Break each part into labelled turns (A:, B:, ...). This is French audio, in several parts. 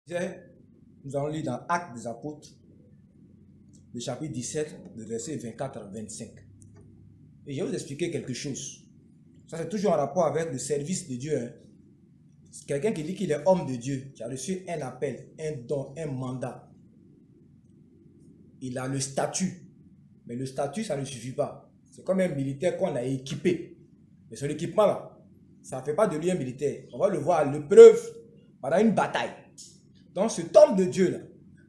A: Nous allons lire dans Actes des Apôtres, le chapitre 17, le verset 24 à 25. Et je vais vous expliquer quelque chose. Ça, c'est toujours en rapport avec le service de Dieu. Hein. Quelqu'un qui dit qu'il est homme de Dieu, qui a reçu un appel, un don, un mandat. Il a le statut. Mais le statut, ça ne suffit pas. C'est comme un militaire qu'on a équipé. Mais son équipement, là, ça ne fait pas de lui un militaire. On va le voir à l'épreuve pendant une bataille. Donc, cet homme de Dieu, là,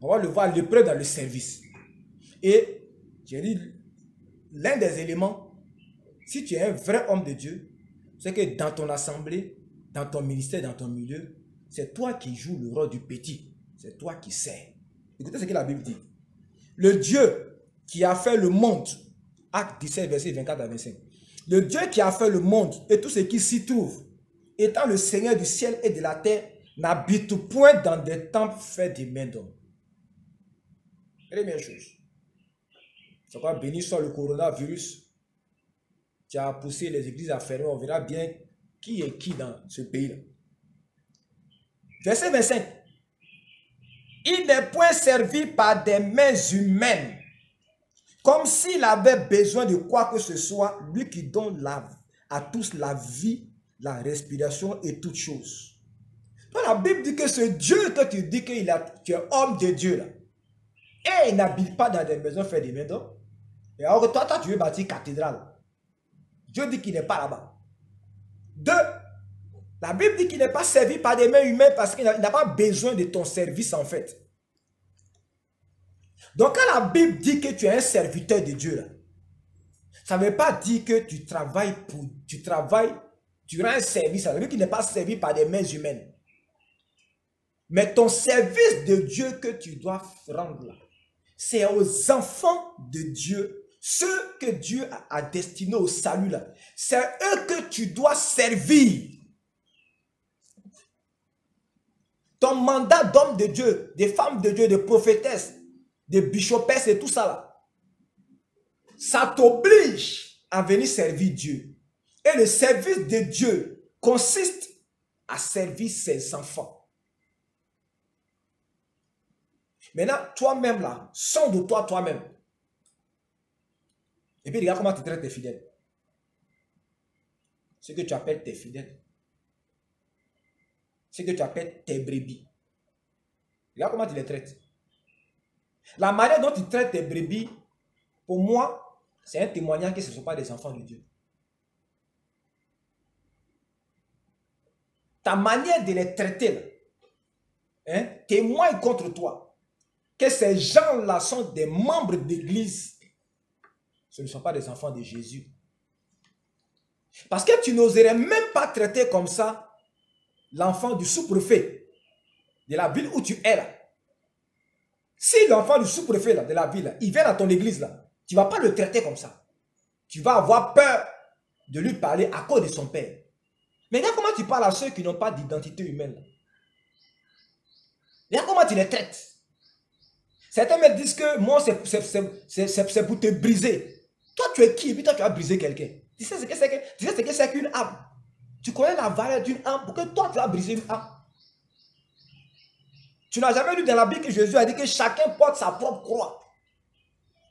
A: on va le voir à l'épreuve dans le service. Et, j'ai dit, l'un des éléments, si tu es un vrai homme de Dieu, c'est que dans ton assemblée, dans ton ministère, dans ton milieu, c'est toi qui joues le rôle du petit. C'est toi qui sers. Écoutez ce que la Bible dit. Le Dieu qui a fait le monde, Acte 17, verset 24 à 25. Le Dieu qui a fait le monde et tout ce qui s'y trouve, étant le Seigneur du ciel et de la terre, n'habite point dans des temples faits des mains d'hommes. Première chose. C'est quoi, béni soit le coronavirus qui a poussé les églises à fermer. On verra bien qui est qui dans ce pays-là. Verset 25. Il n'est point servi par des mains humaines, comme s'il avait besoin de quoi que ce soit, lui qui donne à tous la vie, la respiration et toutes choses. Donc la Bible dit que ce Dieu que tu dis que tu es homme de Dieu, là, et il n'habite pas dans des maisons faites des mains d'hommes. Et alors toi, tu veux bâtir cathédrale. Dieu dit qu'il n'est pas là-bas. Deux, la Bible dit qu'il n'est pas servi par des mains humaines parce qu'il n'a pas besoin de ton service en fait. Donc quand la Bible dit que tu es un serviteur de Dieu, là, ça ne veut pas dire que tu travailles, tu rends un service. Ça veut dire qu'il n'est pas servi par des mains humaines. Mais ton service de Dieu que tu dois rendre là, c'est aux enfants de Dieu, ceux que Dieu a destinés au salut là. C'est eux que tu dois servir. Ton mandat d'homme de Dieu, des femmes de Dieu, des prophétesses, des bischopesses et tout ça là, ça t'oblige à venir servir Dieu. Et le service de Dieu consiste à servir ses enfants. Maintenant, toi-même là, sonde-toi toi-même. Et puis regarde comment tu traites tes fidèles. Ce que tu appelles tes fidèles. Ce que tu appelles tes brebis. Regarde comment tu les traites. La manière dont tu traites tes brebis, pour moi, c'est un témoignage que ce ne sont pas des enfants de Dieu. Ta manière de les traiter, là, hein, témoigne contre toi que ces gens-là sont des membres d'église. Ce ne sont pas des enfants de Jésus. Parce que tu n'oserais même pas traiter comme ça l'enfant du sous-préfet de la ville où tu es là. Si l'enfant du sous-préfet de la ville, là, il vient à ton église, là, tu ne vas pas le traiter comme ça. Tu vas avoir peur de lui parler à cause de son père. Mais regarde comment tu parles à ceux qui n'ont pas d'identité humaine. Là. Regarde comment tu les traites. Certains me disent que moi, c'est pour te briser. Toi, tu es qui? Et puis toi, tu as brisé quelqu'un. Tu sais ce que c'est qu'une âme. Tu connais la valeur d'une âme pour que toi, tu as brisé une âme. Tu n'as jamais lu dans la Bible que Jésus a dit que chacun porte sa propre croix.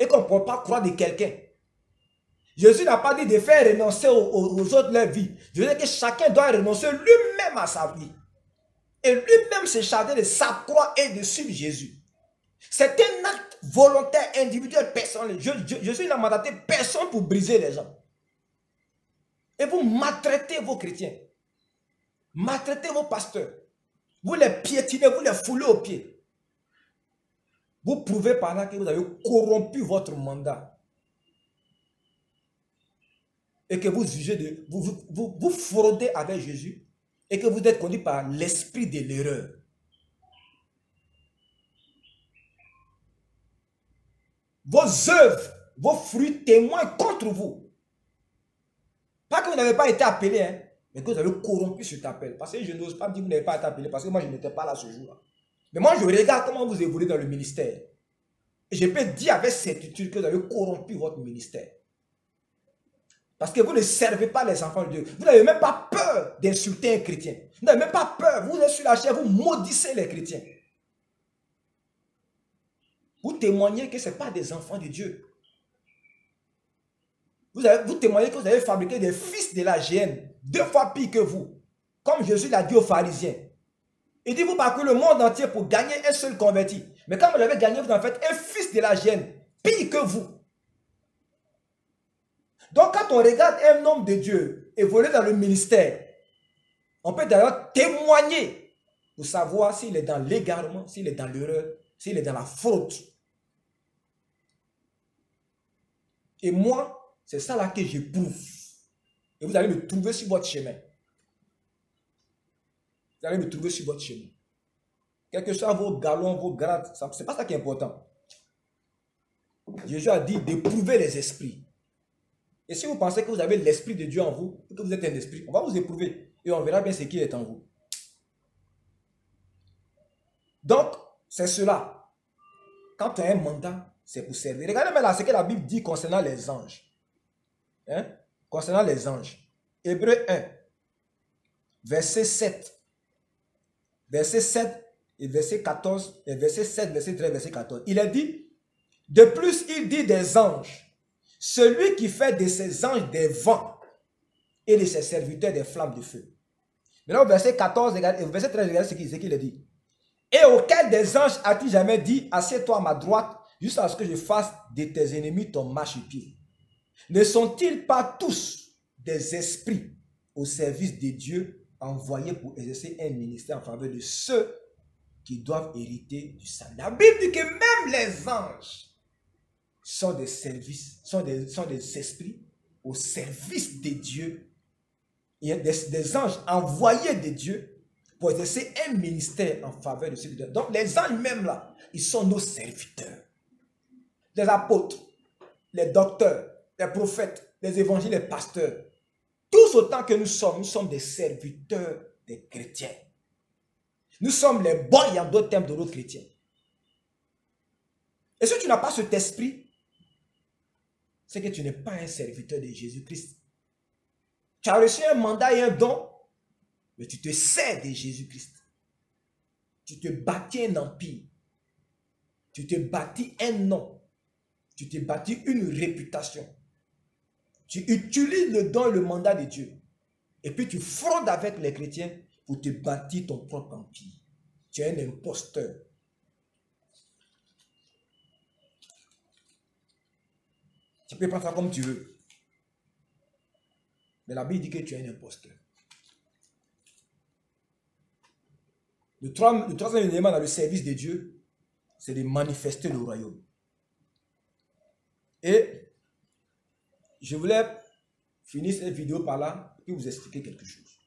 A: Et qu'on ne porte pas croix de quelqu'un. Jésus n'a pas dit de faire renoncer aux autres leur vie. Je veux dire que chacun doit renoncer lui-même à sa vie. Et lui-même se charger de sa croix et de suivre Jésus. C'est un acte volontaire, individuel, personnel. Jésus n'a mandaté personne pour briser les gens. Et vous maltraitez vos chrétiens. Maltraitez vos pasteurs. Vous les piétinez, vous les foulez aux pieds. Vous prouvez par là que vous avez corrompu votre mandat. Et que vous jugez de... Vous fraudez avec Jésus. Et que vous êtes conduit par l'esprit de l'erreur. Vos œuvres, vos fruits témoignent contre vous. Pas que vous n'avez pas été appelé, hein, mais que vous avez corrompu cet appel. Parce que je n'ose pas me dire que vous n'avez pas été appelé, parce que moi je n'étais pas là ce jour-là. Mais moi je regarde comment vous évoluez dans le ministère. Et je peux dire avec certitude que vous avez corrompu votre ministère. Parce que vous ne servez pas les enfants de Dieu. Vous n'avez même pas peur d'insulter un chrétien. Vous n'avez même pas peur. Vous êtes sur la chair, vous maudissez les chrétiens. Vous témoignez que ce n'est pas des enfants de Dieu. Vous témoignez que vous avez fabriqué des fils de la géhenne, 2 fois pire que vous. Comme Jésus l'a dit aux pharisiens. Il dit, vous parcourez le monde entier pour gagner un seul converti. Mais quand vous l'avez gagné, vous en faites un fils de la géhenne, pire que vous. Donc quand on regarde un homme de Dieu évoluer dans le ministère, on peut d'ailleurs témoigner pour savoir s'il est dans l'égarement, s'il est dans l'erreur, s'il est dans la faute. Et moi, c'est ça là que j'éprouve. Et vous allez me trouver sur votre chemin. Vous allez me trouver sur votre chemin. Quels que soient vos galons, vos grades, ce n'est pas ça qui est important. Jésus a dit d'éprouver les esprits. Et si vous pensez que vous avez l'esprit de Dieu en vous, que vous êtes un esprit, on va vous éprouver. Et on verra bien ce qui est en vous. Donc, c'est cela. Quand tu as un mandat, c'est pour servir. Regardez maintenant ce que la Bible dit concernant les anges. Hein? Concernant les anges. Hébreux 1, verset 7. Verset 7 et verset 14. Et verset 7, verset 13, verset 14. Il a dit, de plus, il dit des anges. Celui qui fait de ses anges des vents et de ses serviteurs des flammes de feu. Maintenant, au verset 14 et verset 13, regardez ce qu'il a dit. Et auquel des anges a-t-il jamais dit, assieds-toi à ma droite, jusqu'à ce que je fasse de tes ennemis ton marchepied. Ne sont-ils pas tous des esprits au service de Dieu, envoyés pour exercer un ministère en faveur de ceux qui doivent hériter du salut? La Bible dit que même les anges sont des services, sont des esprits au service de Dieu. Il y a des anges envoyés de Dieu pour exercer un ministère en faveur de ceux qui doivent. Donc les anges même là, ils sont nos serviteurs. Les apôtres, les docteurs, les prophètes, les évangiles, les pasteurs. Tous autant que nous sommes des serviteurs des chrétiens. Nous sommes les boys en d'autres termes de nos chrétiens. Et si tu n'as pas cet esprit, c'est que tu n'es pas un serviteur de Jésus-Christ. Tu as reçu un mandat et un don, mais tu te sers de Jésus-Christ. Tu te bâtis un empire. Tu te bâtis un nom. Tu te bâtis une réputation. Tu utilises le don et le mandat de Dieu. Et puis tu fraudes avec les chrétiens pour te bâtir ton propre empire. Tu es un imposteur. Tu peux prendre ça comme tu veux. Mais la Bible dit que tu es un imposteur. Le troisième élément dans le service de Dieu, c'est de manifester le royaume. Et je voulais finir cette vidéo par là et vous expliquer quelque chose.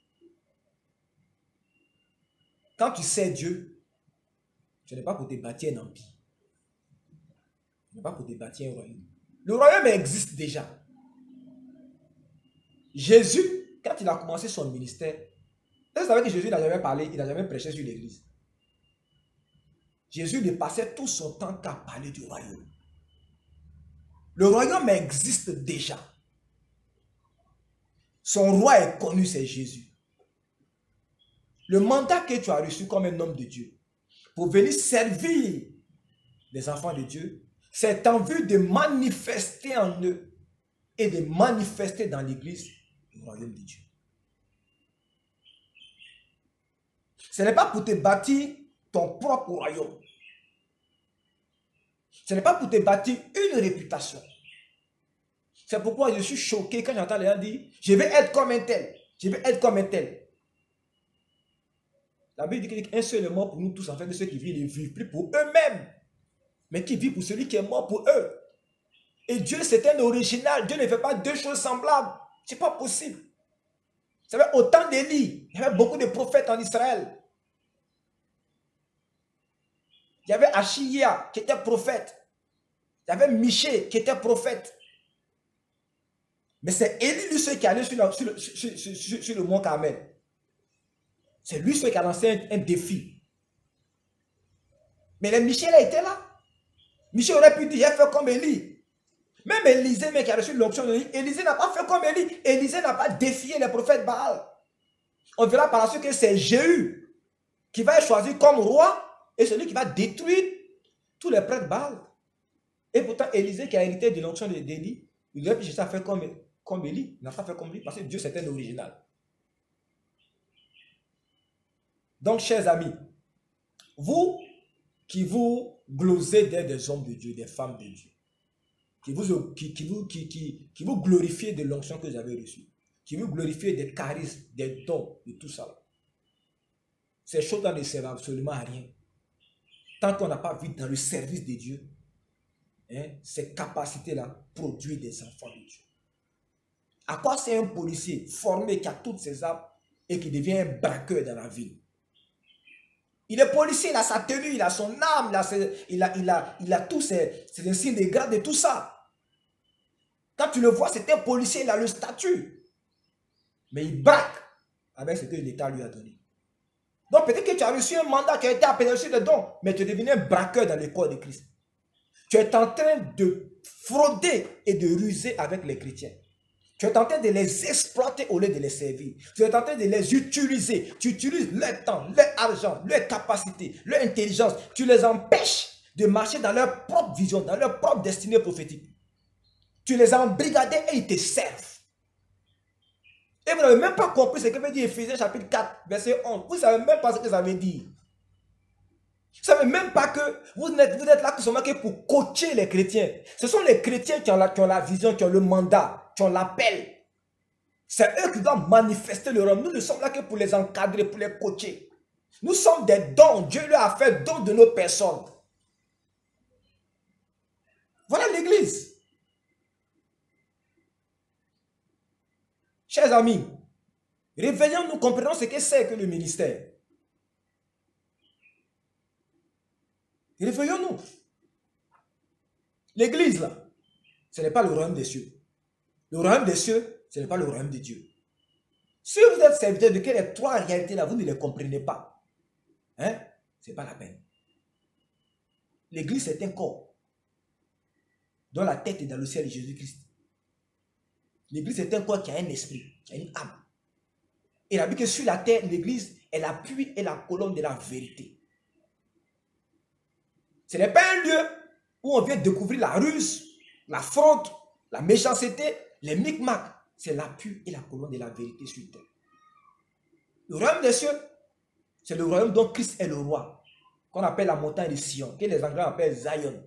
A: Quand tu sers Dieu, ce n'est pas pour te bâtir un empire. Ce n'est pas pour te bâtir un royaume. Le royaume existe déjà. Jésus, quand il a commencé son ministère, vous savez que Jésus n'a jamais parlé, il n'a jamais prêché sur l'église. Jésus ne passait tout son temps qu'à parler du royaume. Le royaume existe déjà. Son roi est connu, c'est Jésus. Le mandat que tu as reçu comme un homme de Dieu pour venir servir les enfants de Dieu, c'est en vue de manifester en eux et de manifester dans l'église le royaume de Dieu. Ce n'est pas pour te bâtir ton propre royaume. Ce n'est pas pour te bâtir une réputation. C'est pourquoi je suis choqué quand j'entends les gens dire « Je vais être comme un tel. Je vais être comme un tel. » La Bible dit qu'un seul est mort pour nous tous, en fait, de ceux qui vivent ne vivent plus pour eux-mêmes, mais qui vivent pour celui qui est mort pour eux. Et Dieu, c'est un original. Dieu ne fait pas deux choses semblables. Ce n'est pas possible. Vous savez, au temps d'Élie, il y avait beaucoup de prophètes en Israël. Il y avait Achia qui était prophète. Il y avait Michée qui était prophète. Mais c'est Élie, lui, seul qui est allé sur le mont Carmel. C'est lui seul qui a lancé un défi. Mais les Michée là étaient là. Michée aurait pu dire, j'ai fait comme Élie. Même Élisée, mais qui a reçu l'option de Élie, Élisée n'a pas fait comme Élie. Élisée n'a pas défié les prophètes Baal. On verra par la suite que c'est Jéhu qui va être choisi comme roi et celui qui va détruire tous les prêtres Baal. Et pourtant, Élisée qui a hérité de l'onction d'Élie, il aurait pu chercher à faire comme Élie. Il n'a pas fait comme lui parce que Dieu c'était l'original. Donc, chers amis, vous qui vous glosez d'être des hommes de Dieu, des femmes de Dieu, qui vous glorifiez de l'onction que vous avez reçue, qui vous glorifiez des charismes, des dons, de tout ça. Ces choses-là ne servent absolument à rien. Tant qu'on n'a pas vu dans le service de Dieu, ces capacités-là produisent des enfants de Dieu. À quoi c'est un policier formé qui a toutes ses armes et qui devient un braqueur dans la ville? Il est policier, il a sa tenue, il a son arme, il a tous ses insignes de grade et tout ça. Quand tu le vois, c'est un policier, il a le statut. Mais il braque avec ce que l'État lui a donné. Donc peut-être que tu as reçu un mandat qui a été appelé sur le don, mais tu es devenu un braqueur dans le corps de Christ. Tu es en train de frauder et de ruser avec les chrétiens. Tu es en train de les exploiter au lieu de les servir. Tu es en train de les utiliser. Tu utilises leur temps, leur argent, leur capacité, leur intelligence. Tu les empêches de marcher dans leur propre vision, dans leur propre destinée prophétique. Tu les as embrigadés et ils te servent. Et vous n'avez même pas compris ce que veut dire Éphésiens chapitre 4, verset 11. Vous ne savez même pas ce que ça veut dire. Vous ne savez même pas que vous êtes là seulement pour coacher les chrétiens. Ce sont les chrétiens qui ont la vision, qui ont le mandat, qui ont l'appel. C'est eux qui doivent manifester le royaume. Nous ne sommes là que pour les encadrer, pour les coacher. Nous sommes des dons. Dieu leur a fait don de nos personnes. Voilà l'église. Chers amis, réveillons-nous, comprenons ce que c'est que le ministère. Réveillons-nous. L'église, là, ce n'est pas le royaume des cieux. Le royaume des cieux, ce n'est pas le royaume de Dieu. Si vous êtes serviteur de que les trois réalités-là, vous ne les comprenez pas, ce n'est pas la peine. L'église, c'est un corps dont la tête est dans le ciel de Jésus-Christ. L'église est un corps qui a un esprit, qui a une âme. Et la Bible que sur la terre, l'église est l'appui et la colonne de la vérité. Ce n'est pas un lieu où on vient découvrir la ruse, la fraude, la méchanceté, les micmacs. C'est l'appui et la colonne de la vérité sur terre. Le royaume des cieux, c'est le royaume dont Christ est le roi, qu'on appelle la montagne de Sion, que les Anglais appellent Zion.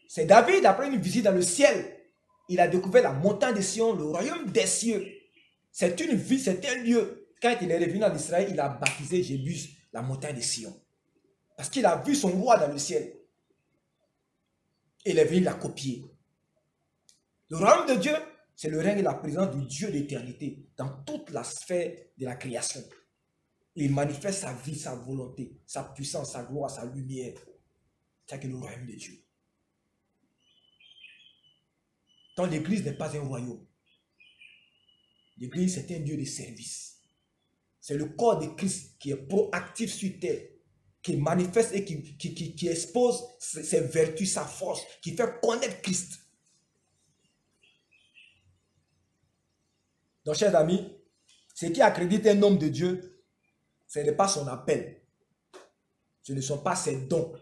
A: C'est David, après une visite dans le ciel, il a découvert la montagne de Sion, le royaume des cieux. C'est une ville, c'est un lieu. Quand il est revenu en Israël, il a baptisé Jébus, la montagne de Sion. Parce qu'il a vu son roi dans le ciel. Et il est venu la copier. Le royaume de Dieu, c'est le règne et la présence du Dieu d'éternité dans toute la sphère de la création. Il manifeste sa vie, sa volonté, sa puissance, sa gloire, sa lumière. C'est le royaume de Dieu. Donc l'église n'est pas un royaume. L'église, c'est un lieu de service. C'est le corps de Christ qui est proactif sur terre, qui manifeste et qui expose ses vertus, sa force, qui fait connaître Christ. Donc, chers amis, ce qui accrédite un homme de Dieu, ce n'est pas son appel. Ce ne sont pas ses dons.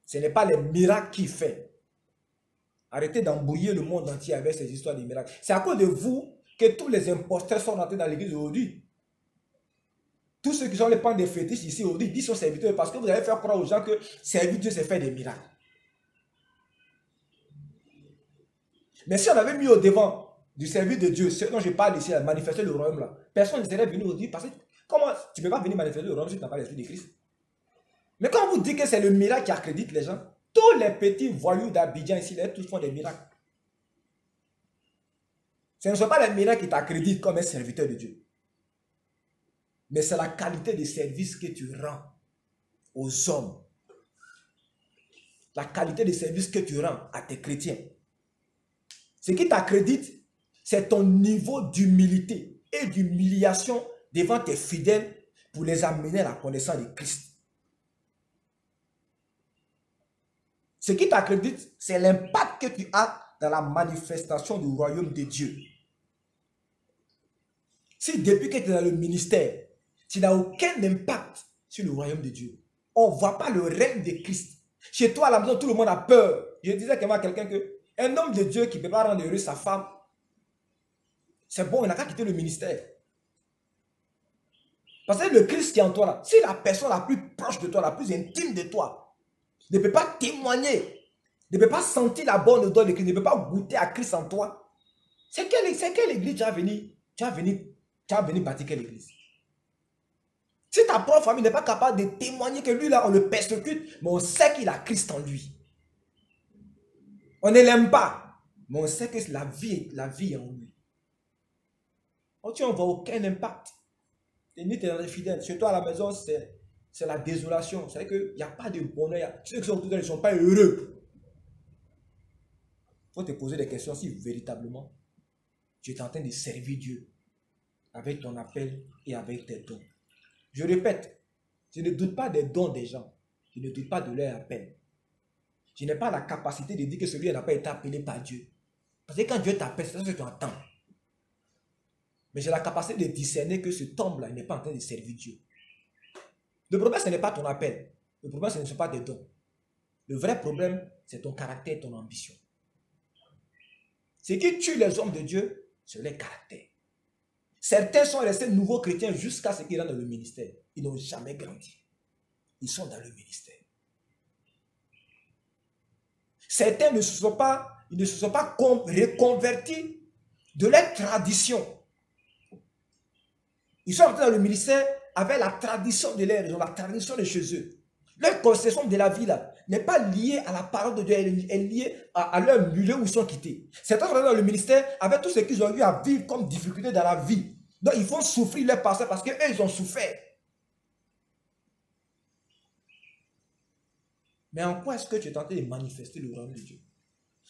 A: Ce n'est pas les miracles qu'il fait. Arrêtez d'embrouiller le monde entier avec ces histoires de miracles. C'est à cause de vous que tous les imposteurs sont rentrés dans l'église aujourd'hui. Tous ceux qui sont les pans des fétiches ici aujourd'hui disent sont serviteurs parce que vous allez faire croire aux gens que servir Dieu, c'est faire des miracles. Mais si on avait mis au devant du service de Dieu, ce dont je parle ici, à manifester le royaume là, personne ne serait venu aujourd'hui parce que comment tu ne peux pas venir manifester le royaume si tu n'as pas l'esprit de Christ? Mais quand on vous dit que c'est le miracle qui accrédite les gens, tous les petits voyous d'Abidjan ici, là, tous font des miracles. Ce ne sont pas les miracles qui t'accréditent comme un serviteur de Dieu. Mais c'est la qualité de service que tu rends aux hommes. La qualité de service que tu rends à tes chrétiens. Ce qui t'accrédite, c'est ton niveau d'humilité et d'humiliation devant tes fidèles pour les amener à la connaissance de Christ. Ce qui t'accrédite, c'est l'impact que tu as dans la manifestation du royaume de Dieu. Si depuis que tu es dans le ministère, tu n'as aucun impact sur le royaume de Dieu, on ne voit pas le règne de Christ, Chez toi, à la maison, tout le monde a peur. Je disais à quelqu'un que un homme de Dieu qui ne peut pas rendre heureux sa femme, c'est bon, il n'a qu'à quitter le ministère. Parce que le Christ qui est en toi, là, si la personne la plus proche de toi, la plus intime de toi, ne peut pas témoigner, ne peut pas sentir la bonne odeur de Christ, ne peut pas goûter à Christ en toi, c'est quelle église tu as venu bâtir quelle église? Si ta propre famille n'est pas capable de témoigner que lui, là, on le persécute, mais on sait qu'il a Christ en lui. On ne l'aime pas, mais on sait que la vie est en lui. Tu n'en vois aucun impact. Et ni tu es dans les fidèles. Chez toi à la maison, c'est la désolation. C'est-à-dire qu'il n'y a pas de bonheur. Ceux qui sont autour d'eux ne sont pas heureux. Il faut te poser des questions si véritablement tu es en train de servir Dieu avec ton appel et avec tes dons. Je répète, je ne doute pas des dons des gens. Je ne doute pas de leur appel. Je n'ai pas la capacité de dire que celui n'a pas été appelé par Dieu. Parce que quand Dieu t'appelle, c'est ce que tu entends. Mais j'ai la capacité de discerner que ce homme-là n'est pas en train de servir Dieu. Le problème, ce n'est pas ton appel. Le problème, ce ne sont pas des dons. Le vrai problème, c'est ton caractère et ton ambition. Ce qui tue les hommes de Dieu, c'est leur caractère. Certains sont restés nouveaux chrétiens jusqu'à ce qu'ils rentrent dans le ministère. Ils n'ont jamais grandi. Ils sont dans le ministère. Certains ne se sont pas reconvertis de leur tradition. Ils sont entrés dans le ministère avec la tradition de leur région, la tradition de chez eux. Leur conception de la vie là n'est pas liée à la parole de Dieu, elle est liée à leur milieu où ils sont quittés. Certains sont dans le ministère avec tout ce qu'ils ont eu à vivre comme difficulté dans la vie. Donc ils font souffrir leur passé parce qu'eux ils ont souffert. Mais en quoi est-ce que tu es tenté de manifester le royaume de Dieu?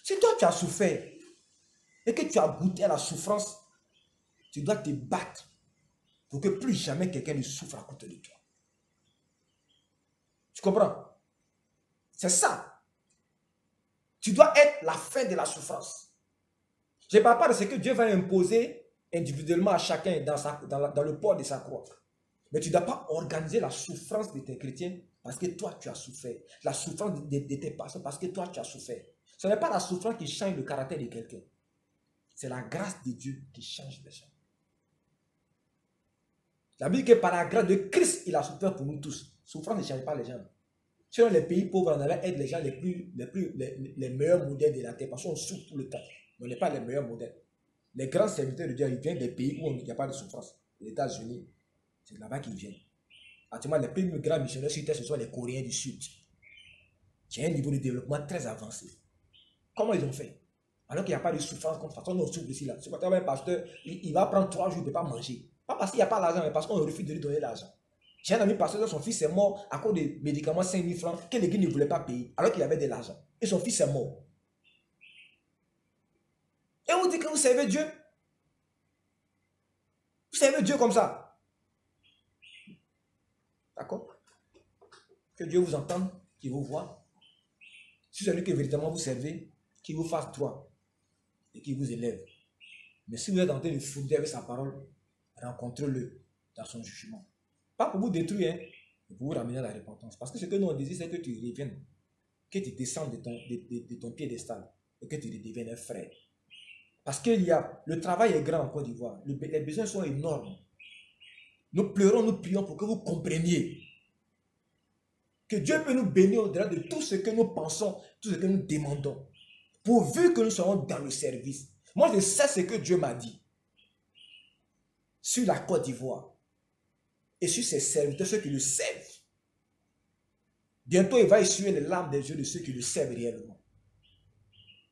A: Si toi tu as souffert et que tu as goûté à la souffrance, tu dois te battre pour que plus jamais quelqu'un ne souffre à côté de toi. Tu comprends? C'est ça. Tu dois être la fin de la souffrance. Je ne parle pas de ce que Dieu va imposer individuellement à chacun dans le port de sa croix. Mais tu ne dois pas organiser la souffrance de tes chrétiens parce que toi tu as souffert. La souffrance de tes pasteurs parce que toi tu as souffert. Ce n'est pas la souffrance qui change le caractère de quelqu'un. C'est la grâce de Dieu qui change les gens. La Bible dit que par la grâce de Christ, il a souffert pour nous tous. Souffrance ne change pas les gens. Si dans les pays pauvres, on allait être les gens les meilleurs modèles de la terre. Parce qu'on souffre tout le temps. Mais on n'est pas les meilleurs modèles. Les grands serviteurs de Dieu, ils viennent des pays où il n'y a pas de souffrance. Les États-Unis, c'est là-bas qu'ils viennent. Actuellement, les plus grands missionnaires sur terre, ce sont les Coréens du Sud. Qui ont un niveau de développement très avancé. Comment ils ont fait? Alors qu'il n'y a pas de souffrance, comme façon on souffre ici. C'est quand un pasteur, il va prendre 3 jours, il ne peut pas manger. Pas parce qu'il n'y a pas l'argent, mais parce qu'on refuse de lui donner l'argent. J'ai un ami pasteur, son fils est mort à cause des médicaments 5 000 francs que l'église ne voulait pas payer, alors qu'il avait de l'argent. Et son fils est mort. Et on dit que vous servez Dieu. Vous servez Dieu comme ça. D'accord? Que Dieu vous entende, qu'il vous voit. Si c'est lui que véritablement vous servez, qu'il vous fasse droit et qu'il vous élève. Mais si vous êtes en train de fouiller avec sa parole, rencontrez-le dans son jugement. Pas pour vous détruire, mais pour vous ramener à la repentance. Parce que ce que nous on désire, c'est que tu reviennes, que tu descendes de ton piédestal et que tu deviennes un frère. Parce que le travail est grand en Côte d'Ivoire. Les besoins sont énormes. Nous pleurons, nous prions pour que vous compreniez que Dieu peut nous bénir au-delà de tout ce que nous pensons, tout ce que nous demandons. Pourvu que nous soyons dans le service. Moi, je sais ce que Dieu m'a dit sur la Côte d'Ivoire et sur ses serviteurs, ceux qui le servent. Bientôt, il va essuyer les larmes des yeux de ceux qui le servent réellement.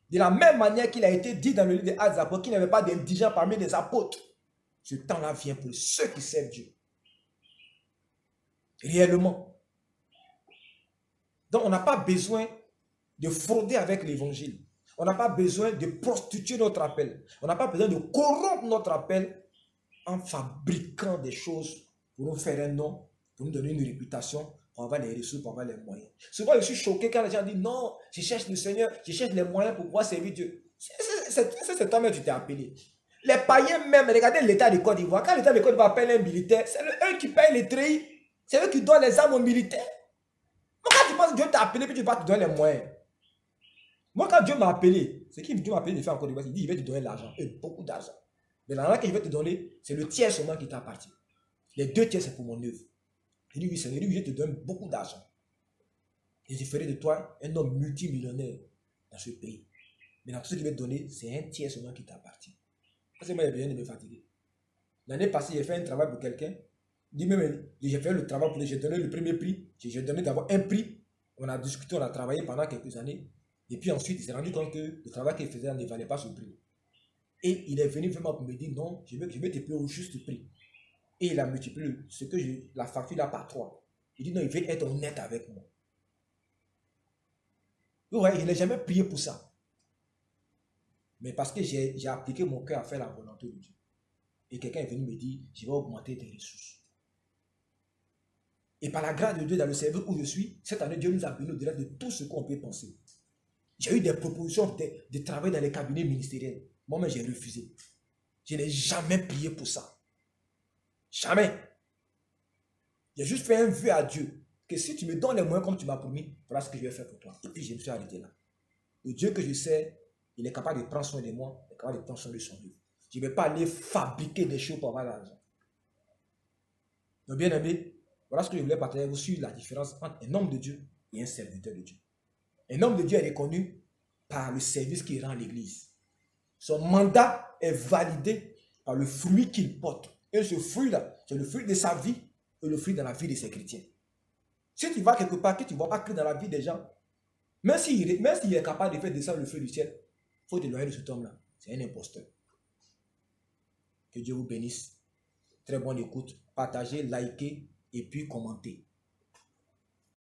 A: De la même manière qu'il a été dit dans le livre des Actes des Apôtres qu'il n'y avait pas d'indigents parmi les apôtres. Ce temps-là vient pour ceux qui servent Dieu. Réellement. Donc, on n'a pas besoin de frauder avec l'évangile. On n'a pas besoin de prostituer notre appel. On n'a pas besoin de corrompre notre appel en fabriquant des choses pour nous faire un nom, pour nous donner une réputation, pour avoir les ressources, pour avoir les moyens. Souvent, je suis choqué quand les gens disent non, je cherche le Seigneur, je cherche les moyens pour pouvoir servir Dieu. C'est toi-même tu t'es appelé. Les païens même, regardez l'état de Côte d'Ivoire. Quand l'état de Côte d'Ivoire appelle un militaire, c'est eux qui payent les treillis. C'est eux qui donnent les armes aux militaires. Pourquoi tu penses que Dieu t'a appelé et tu vas te donner les moyens? Moi, quand Dieu m'a appelé, c'est qui Dieu m'a appelé de faire encore des choses, il dit, il va te donner l'argent, et beaucoup d'argent. Mais l'argent qu'il va te donner, c'est le tiers seulement qui t'appartient. Les 2 tiers, c'est pour mon œuvre. Il dit, oui, Seigneur, je te donne beaucoup d'argent. Et je ferai de toi un homme multimillionnaire dans ce pays. Mais dans tout ce qu'il va te donner, c'est 1 tiers seulement qui t'appartient. Parce que moi, j'ai besoin de me fatiguer. L'année passée, j'ai fait un travail pour quelqu'un. Il dit même, j'ai fait le travail pour lui, j'ai donné le premier prix. J'ai donné d'abord un prix. On a discuté, on a travaillé pendant quelques années. Et puis ensuite, il s'est rendu compte que le travail qu'il faisait ne valait pas ce prix. Et il est venu vraiment pour me dire, non, je vais te payer au juste prix. Et il a multiplié la facture là par 3. Il dit, non, il veut être honnête avec moi. Ouais, je n'ai jamais prié pour ça. Mais parce que j'ai appliqué mon cœur à faire la volonté de Dieu. Et quelqu'un est venu me dire, je vais augmenter tes ressources. Et par la grâce de Dieu, dans le service où je suis, cette année, Dieu nous a bénis au-delà de tout ce qu'on peut penser. J'ai eu des propositions de travailler dans les cabinets ministériels. Moi-même, j'ai refusé. Je n'ai jamais prié pour ça. Jamais. J'ai juste fait un vœu à Dieu. Que si tu me donnes les moyens comme tu m'as promis, voilà ce que je vais faire pour toi. Et puis, je me suis arrêté là. Le Dieu que je sais, il est capable de prendre soin de moi, il est capable de prendre soin de son œuvre. Je ne vais pas aller fabriquer des choses pour avoir l'argent. Donc, bien aimé, voilà ce que je voulais partager avec vous sur la différence entre un homme de Dieu et un serviteur de Dieu. Un homme de Dieu est reconnu par le service qu'il rend à l'église. Son mandat est validé par le fruit qu'il porte. Et ce fruit-là, c'est le fruit de sa vie et le fruit de la vie de ses chrétiens. Si tu vas quelque part que tu ne vois pas que dans la vie des gens, même s'il est capable de faire descendre le feu du ciel, il faut t'éloigner de cet homme-là. C'est un imposteur. Que Dieu vous bénisse. Très bonne écoute. Partagez, likez et puis commentez.